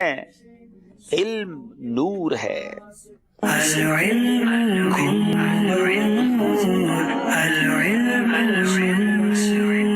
علم نور ہے.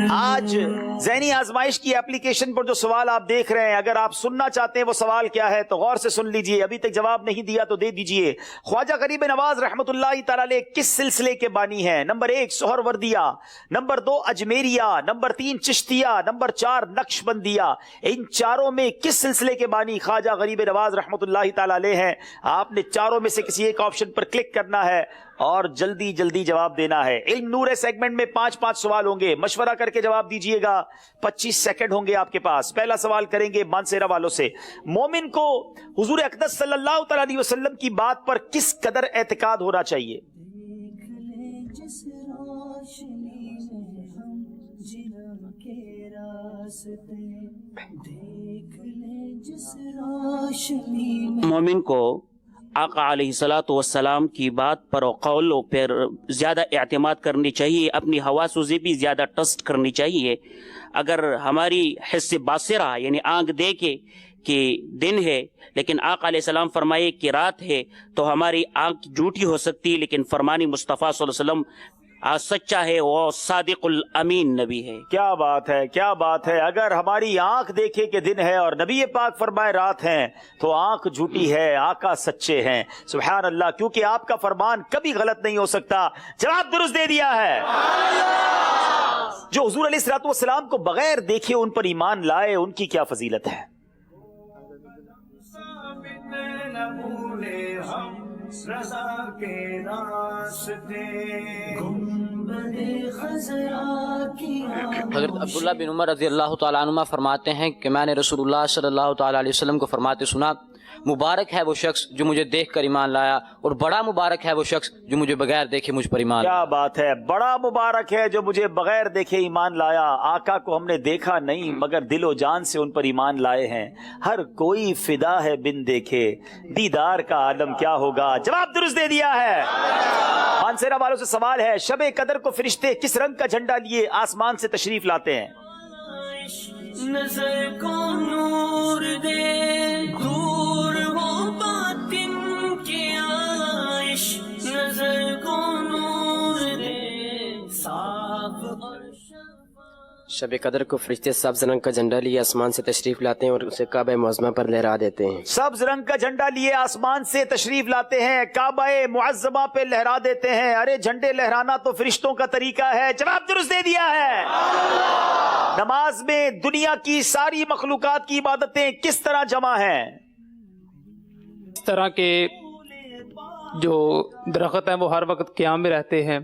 آج ذہنی آزمائش کی اپلیکیشن پر جو سوال آپ دیکھ رہے ہیں، اگر آپ سننا چاہتے ہیں وہ سوال کیا ہے تو غور سے سن لیجئے. ابھی تک جواب نہیں دیا تو دے دیجئے. خواجہ غریب نواز رحمت اللہ تعالی علیہ کس سلسلے کے بانی ہیں؟ نمبر 1 سہروردیہ، نمبر 2 اجمیریہ، نمبر 3 چشتیہ، نمبر 4 نقش بندیہ. ان چاروں میں کس سلسلے کے بانی خواجہ غریب نواز رحمت اللہ تعالی علیہ ہیں؟ آپ نے چاروں میں سے کسی ایک آپشن پر کلک کرنا ہے اور جلدی جلدی جواب دینا ہے. علم نور ہے سیگمنٹ میں 5 سوال ہوں گے، مشورہ کر کے جواب دیجئے گا. 25 سیکنڈ ہوں گے آپ کے پاس. پہلا سوال کریں گے مانسیرا والوں سے. مومن کو حضور اقدس صلی اللہ تعالی علیہ وسلم کی بات پر کس قدر اعتقاد ہونا چاہیے؟ مومن کو آقا علیہ الصلوۃ والسلام کی بات پر اور قولوں پر زیادہ اعتماد کرنی چاہیے، اپنی حواس سے بھی زیادہ ٹیسٹ کرنی چاہیے. اگر ہماری حس باصرہ یعنی آنکھ دیکھے کہ دن ہے لیکن آقا علیہ السلام فرمائے کہ رات ہے تو ہماری آنکھ جھوٹی ہو سکتی، لیکن فرمانی مصطفیٰ صلی اللہ علیہ وسلم سچا ہے، وہ صادق الامین نبی ہے. کیا بات ہے، کیا بات ہے. اگر ہماری آنکھ دیکھے کہ دن ہے اور نبی پاک فرمائے رات ہیں تو آنکھ جھوٹی ہے، آقا سچے ہیں. سبحان اللہ، کیونکہ آپ کا فرمان کبھی غلط نہیں ہو سکتا. جواب درست دے دیا ہے. جو حضور علیہ الصلوۃ والسلام کو بغیر دیکھے ان پر ایمان لائے، ان کی کیا فضیلت ہے؟ حضرت عبداللہ بن عمر رضی اللہ تعالیٰ عنہما فرماتے ہیں کہ میں نے رسول اللہ صلی اللہ تعالیٰ علیہ وسلم کو فرماتے سنا، مبارک ہے وہ شخص جو مجھے دیکھ کر ایمان لایا، اور بڑا مبارک ہے وہ شخص جو مجھے بغیر دیکھے مجھ پر ایمان لایا. کیا بات ہے، بڑا مبارک ہے جو مجھے بغیر دیکھے ایمان لایا. آقا کو ہم نے دیکھا نہیں مگر دل و جان سے ان پر ایمان لائے ہیں. ہر کوئی فدا ہے بن دیکھے، دیدار کا عالم کیا ہوگا. جواب درست دے دیا ہے. مانسیرا والوں سے سوال ہے، شب قدر کو فرشتے کس رنگ کا جھنڈا لیے آسمان سے تشریف لاتے ہیں؟ نظر کو نور دے، دور ہو باطن کی آئش. نظر کو نور دے، صاف اور شب قدر کو فرشتے سبز رنگ کا جھنڈا لیے آسمان سے تشریف لاتے ہیں اور اسے کعبہ معظمہ پر لہرا دیتے ہیں. سبز رنگ کا جھنڈا لیے آسمان سے تشریف لاتے ہیں، کعبہ معظمہ پہ لہرا دیتے ہیں. ارے جھنڈے لہرانا تو فرشتوں کا طریقہ ہے. جواب درست دے دیا ہے. نماز میں دنیا کی ساری مخلوقات کی عبادتیں کس طرح جمع ہیں؟ اس طرح کے جو درخت ہیں وہ ہر وقت قیام میں رہتے ہیں،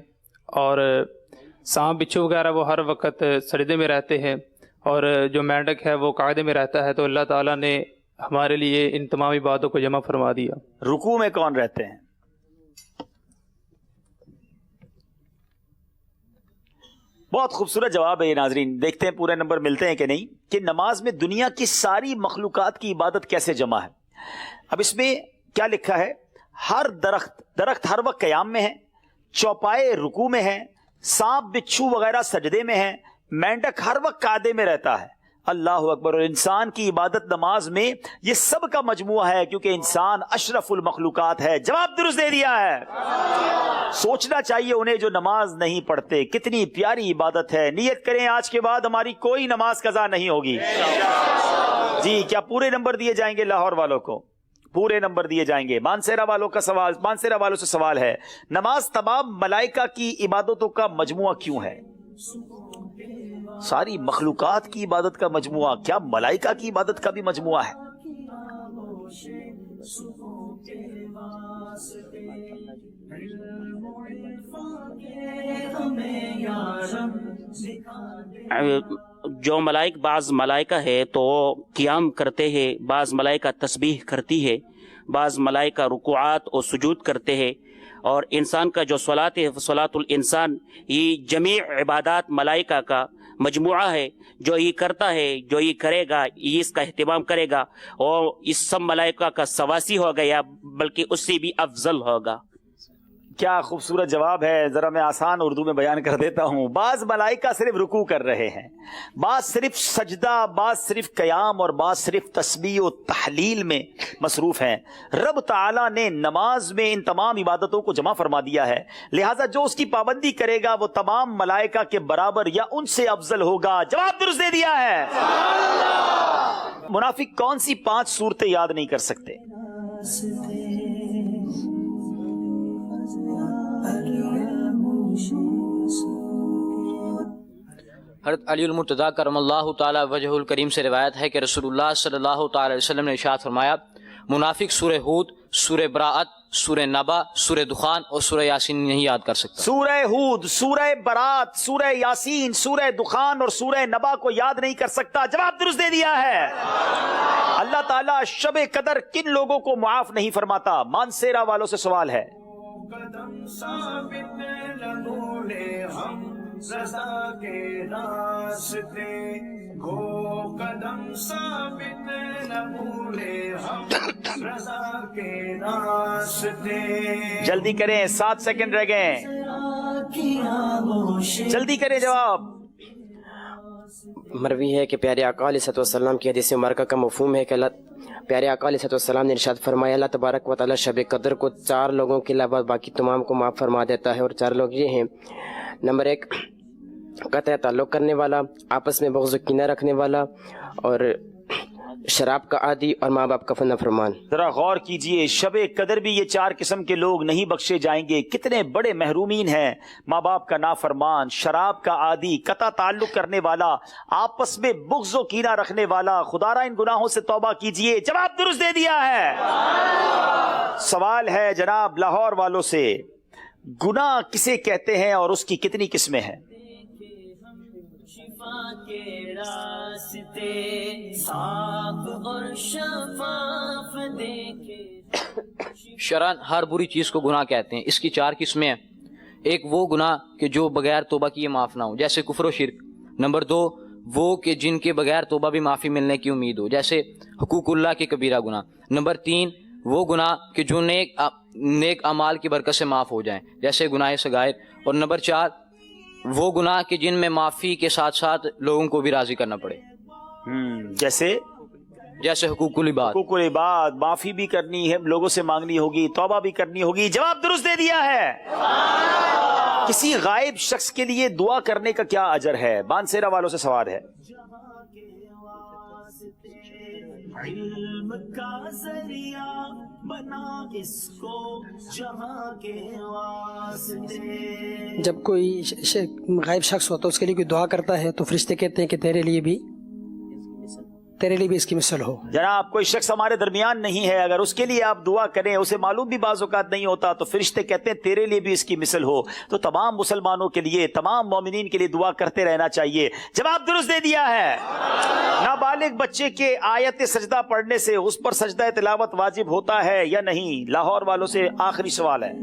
اور سانپ بچھو وغیرہ وہ ہر وقت سجدے میں رہتے ہیں، اور جو مینڈک ہے وہ قاعدے میں رہتا ہے. تو اللہ تعالیٰ نے ہمارے لیے ان تمام باتوں کو جمع فرما دیا. رکوع میں کون رہتے ہیں؟ بہت خوبصورت جواب ہے یہ ناظرین. دیکھتے ہیں پورے نمبر ملتے ہیں کہ نہیں، کہ نماز میں دنیا کی ساری مخلوقات کی عبادت کیسے جمع ہے. اب اس میں کیا لکھا ہے؟ ہر درخت ہر وقت قیام میں ہے، چوپائے رکوع میں ہے، سانپ بچھو وغیرہ سجدے میں ہیں، مینڈک ہر وقت قاعدے میں رہتا ہے. اللہ اکبر. اور انسان کی عبادت نماز میں یہ سب کا مجموعہ ہے، کیونکہ انسان اشرف المخلوقات ہے. جواب درست دے دیا ہے. سوچنا چاہیے انہیں جو نماز نہیں پڑھتے، کتنی پیاری عبادت ہے. نیت کریں آج کے بعد ہماری کوئی نماز قضا نہیں ہوگی. جی کیا پورے نمبر دیے جائیں گے؟ لاہور والوں کو پورے نمبر دیے جائیں گے. مانسیرا والوں کا سوال، مانسیرا والوں سے سوال ہے، نماز تمام ملائکہ کی عبادتوں کا مجموعہ کیوں ہے؟ ساری مخلوقات کی عبادت کا مجموعہ، کیا ملائکہ کی عبادت کا بھی مجموعہ ہے؟ جو بعض ملائکہ ہے تو قیام کرتے ہیں، بعض ملائکہ تسبیح کرتی ہے، بعض ملائکہ رکوعات اور سجود کرتے ہیں، اور انسان کا جو صلاۃ ہے صلاۃ الانسان، یہ جمیع عبادات ملائکہ کا مجموعہ ہے. جو یہ کرتا ہے، جو یہ کرے گا، یہ اس کا اہتمام کرے گا، اور اس سب ملائکہ کا سواسی ہوگا یا بلکہ اس سے بھی افضل ہوگا. کیا خوبصورت جواب ہے. ذرا میں آسان اردو میں بیان کر دیتا ہوں. بعض ملائکہ صرف رکوع کر رہے ہیں، بعض صرف سجدہ، بعض صرف قیام اور بعض صرف تسبیح و تحلیل میں مصروف ہیں. رب تعالیٰ نے نماز میں ان تمام عبادتوں کو جمع فرما دیا ہے، لہٰذا جو اس کی پابندی کرے گا وہ تمام ملائکہ کے برابر یا ان سے افضل ہوگا. جواب درست دے دیا ہے. منافق کون سی 5 صورتیں یاد نہیں کر سکتے؟ حضرت علی المرتضیٰ کرم اللہ تعالی وجہ الکریم سے روایت ہے کہ رسول اللہ صلی اللہ تعالی علیہ وسلم نے ارشاد فرمایا، منافق سورہ ہود، سورہ براءت، سورہ نبا، سورہ دخان اور سورہ یاسین نہیں یاد کر سکتا. سورہ ہود، سورہ برات، سورہ یاسین، سورہ دخان اور سورہ نبا کو یاد نہیں کر سکتا. جواب درست دے دیا ہے. اللہ تعالیٰ شب قدر کن لوگوں کو معاف نہیں فرماتا؟ مانسیرا والوں سے سوال ہے. قدم ثابت نہ بھولے ہم رضا کے راستے گو، قدم ثابت نہ بھولے ہم رضا کے راستے. جلدی کریں، 7 سیکنڈ رہ گئے. جلدی کریں جواب. مروی ہے کہ پیارے آقا علیہ الصلوۃ والسلام کی حدیث مبارکہ کا مفہوم ہے کہ پیارے آقا علیہ الصلوۃ والسلام نے ارشاد فرمایا، اللہ تبارک و تعالیٰ شب قدر کو 4 لوگوں کے علاوہ باقی تمام کو معاف فرما دیتا ہے، اور 4 لوگ یہ ہیں. نمبر 1 قطع تعلق کرنے والا، آپس میں بغض و کینہ رکھنے والا، اور شراب کا عادی، اور ماں باپ کا نافرمان. ذرا غور کیجئے، شب قدر بھی یہ 4 قسم کے لوگ نہیں بخشے جائیں گے. کتنے بڑے محرومین ہیں. ماں باپ کا نافرمان، شراب کا عادی، قطع تعلق کرنے والا، آپس میں بغض و کینہ رکھنے والا. خدارا ان گناہوں سے توبہ کیجئے. جواب درست دے دیا ہے. سوال ہے جناب لاہور والوں سے، گناہ کسے کہتے ہیں اور اس کی کتنی قسمیں ہیں؟ کے راستے صاف اور شفاف دیکھے. شرعن ہر بری چیز کو گناہ کہتے ہیں. اس کی 4 قسمیں ہیں. ایک وہ گناہ کہ جو بغیر توبہ کیے معاف نہ ہو، جیسے کفر و شرک. نمبر 2 وہ کہ جن کے بغیر توبہ بھی معافی ملنے کی امید ہو، جیسے حقوق اللہ کے کبیرہ گناہ. نمبر 3 وہ گناہ کہ جو نیک اعمال کی برکت سے معاف ہو جائیں، جیسے گناہ صغائر. اور نمبر 4 وہ گناہ کہ جن میں معافی کے ساتھ ساتھ لوگوں کو بھی راضی کرنا پڑے، جیسے حقوق العباد. حقوق العباد، معافی بھی کرنی ہے، لوگوں سے مانگنی ہوگی، توبہ بھی کرنی ہوگی. جواب درست دے دیا ہے. کسی غائب شخص کے لیے دعا کرنے کا کیا اجر ہے؟ بانسیرا والوں سے سوال ہے. علم کا ذریعہ بنا اس کو جہاں کے واسطے. جب کوئی غائب شخص ہوتا ہے اس کے لیے کوئی دعا کرتا ہے تو فرشتے کہتے ہیں کہ تیرے لیے بھی اس کی مثل ہو. جناب کوئی شخص ہمارے درمیان نہیں ہے، اگر اس کے لیے آپ دعا کریں، اسے معلوم بھی بعض اوقات نہیں ہوتا، تو فرشتے کہتے ہیں تیرے لیے بھی اس کی مثل ہو. تو تمام مسلمانوں کے لیے، تمام مومنین کے لیے دعا کرتے رہنا چاہیے. جواب درست دے دیا ہے. نابالغ بچے کے آیت سجدہ پڑھنے سے اس پر سجدہ تلاوت واجب ہوتا ہے یا نہیں؟ لاہور والوں سے آخری سوال ہے.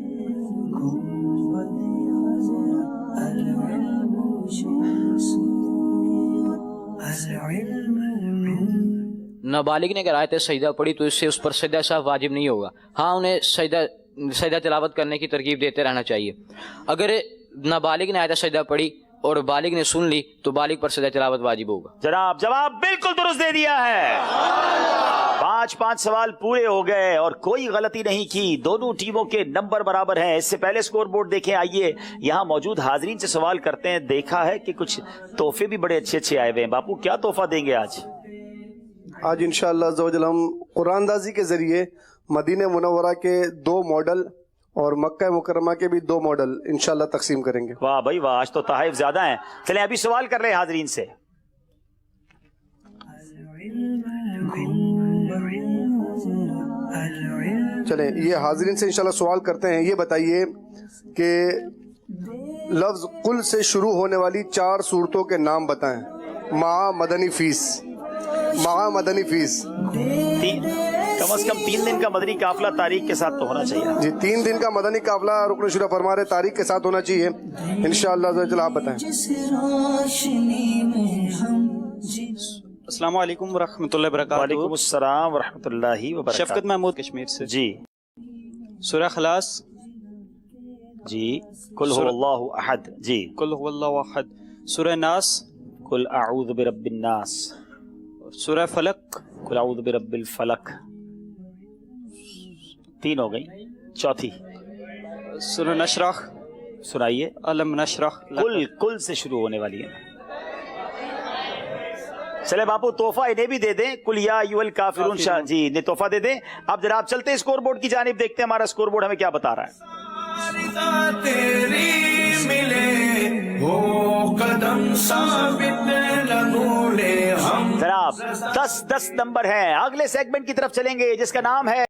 نابالغ نے اگر آیت سجدہ پڑھی تو اس سے اس پر سجدہ صاحب واجب نہیں ہوگا. ہاں انہیں سجدہ تلاوت کرنے کی ترغیب دیتے رہنا چاہیے. اگر نابالغ نے آیت سجدہ پڑھی اور بالغ نے سن لی تو بالغ پر سجدہ تلاوت واجب ہوگا. جناب جواب بالکل درست دے دیا ہے. 5 سوال پورے ہو گئے اور کوئی غلطی نہیں کی. دونوں ٹیموں کے نمبر برابر ہیں. اس سے پہلے سکور بورڈ دیکھیں. آئیے یہاں موجود حاضرین سے سوال کرتے ہیں. دیکھا ہے کہ کچھ تحفے بھی بڑے اچھے آئے ہوئے ہیں. باپو کیا تحفہ دیں گے آج انشاءاللہ عز و جل ہم قرآن دازی کے ذریعے مدینہ منورہ کے 2 ماڈل اور مکہ مکرمہ کے بھی 2 ماڈل انشاءاللہ تقسیم کریں گے. واہ بھائی واہ، آج تو تحائف زیادہ ہیں. چلیں ابھی سوال کر رہے ہیں حاضرین سے. چلیں یہ حاضرین سے انشاءاللہ سوال کرتے ہیں. یہ بتائیے کہ لفظ قل سے شروع ہونے والی 4 صورتوں کے نام بتائیں. مع مدنی فیس. کم از کم 3 دن کا مدنی قافلہ تاریخ کے ساتھ تو ہونا چاہیے. جی 3 دن کا مدنی قافلہ رکن شورا فرما رہے تاریخ کے ساتھ ہونا چاہیے انشاءاللہ. آپ بتائیں. السلام علیکم ورحمۃ اللہ وبرکاتہ. وعلیکم السلام ورحمۃ اللہ وبرکاتہ. شفقت محمود کشمیر سے. جی سورہ اخلاص جی کل هو اللہ احد، جی کل هو اللہ احد، سورہ ناس، کل اعوذ برب الناس، سورہ فلق، کل اعوذ برب الفلق، 3 ہو گئی، چوتھی سورہ نشرح، سنائیے، علم نشرح، کل سے شروع ہونے والی ہے۔ چلے باپو تحفہ انہیں بھی دے دیں، کل یا ایھا الکافرون، شاہ جی انہیں تحفہ دے دیں۔ اب ذرا آپ چلتے ہیں اسکور بورڈ کی جانب، دیکھتے ہیں ہمارا اسکور بورڈ ہمیں کیا بتا رہا ہے۔ تیری ملے وہ قدم ثابت لگولے ہم، ذرا 10 نمبر ہے، اگلے سیگمنٹ کی طرف چلیں گے جس کا نام ہے